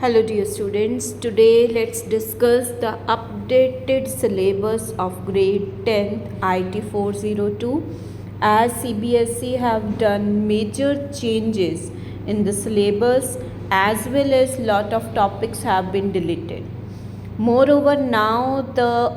Hello dear students, today let's discuss the updated syllabus of grade 10th IT 402 as CBSE have done major changes in the syllabus as well as lot of topics have been deleted. Moreover, now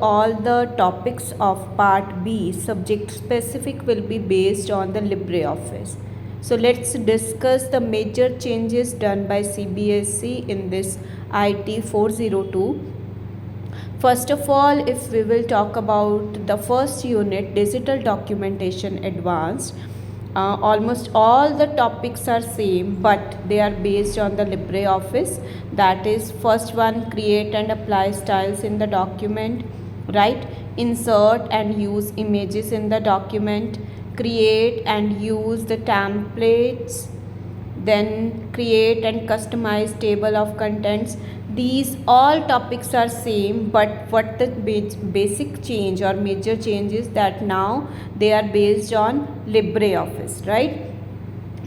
all the topics of part B subject specific will be based on the LibreOffice. So let's discuss the major changes done by CBSE in this IT 402. First of all, if we will talk about the first unit, Digital Documentation Advanced, almost all the topics are same but they are based on the LibreOffice. That is, first one, create and apply styles in the document, right? Insert and use images in the document, create and use the templates, then create and customize table of contents. These all topics are same, but what the basic change or major change is that now they are based on LibreOffice, right?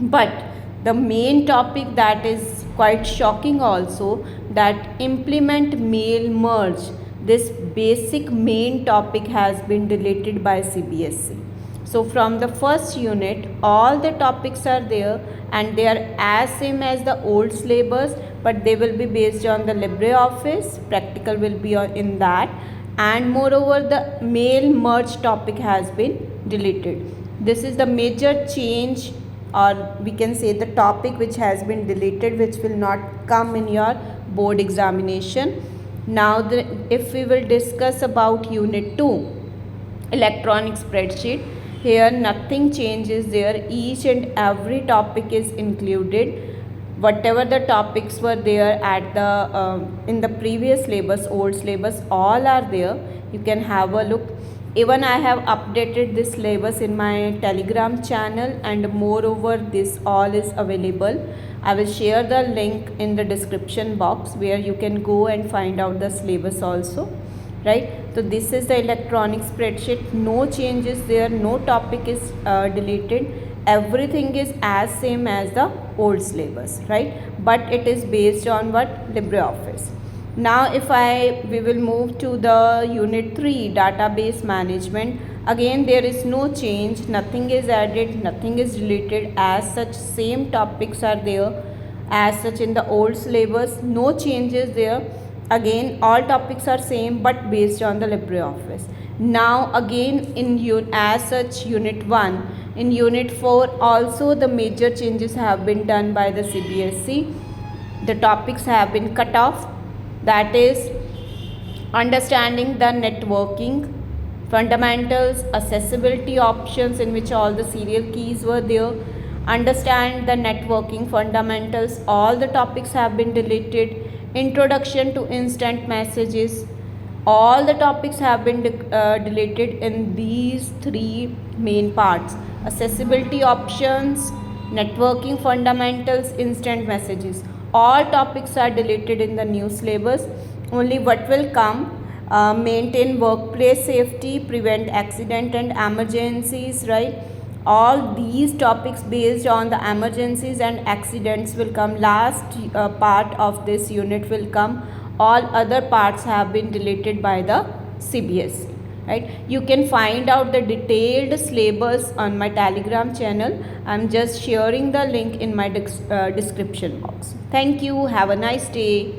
But the main topic that is quite shocking also, that implement mail merge, this basic main topic has been deleted by CBSE. So from the first unit, all the topics are there and they are as same as the old syllabus, but they will be based on the LibreOffice. Practical will be in that, and moreover the mail merge topic has been deleted. This is the major change, or we can say the topic which has been deleted, which will not come in your board examination. Now if we will discuss about unit 2, electronic spreadsheet, here nothing changes there. Each and every topic is included. Whatever the topics were there at the in the previous syllabus, old syllabus, all are there. You can have a look. Even I have updated this syllabus in my Telegram channel, and moreover this all is available. I will share the link in the description box where you can go and find out the syllabus also, right? So this is the electronic spreadsheet. No changes there, no topic is deleted. Everything is as same as the old syllabus, right? But it is based on what? LibreOffice. Now if we will move to the unit 3, database management. Again there is no change, nothing is added, nothing is deleted. As such, same topics are there as such in the old syllabus. No changes there. Again all topics are same but based on the LibreOffice. Now again as such unit 1, in unit 4 also the major changes have been done by the CBSE. The topics have been cut off. That is, understanding the networking fundamentals, accessibility options, in which all the serial keys were there. Understand the networking fundamentals, all the topics have been deleted. Introduction to instant messages, all the topics have been deleted in these 3 main parts: accessibility options, networking fundamentals, instant messages. All topics are deleted in the new syllabus. Only what will come, maintain workplace safety, prevent accident and emergencies, right? All these topics based on the emergencies and accidents will come. Last part of this unit will come. All other parts have been deleted by the CBSE, right? You can find out the detailed syllabus on my Telegram channel. I'm just sharing the link in my description box. Thank you. Have a nice day.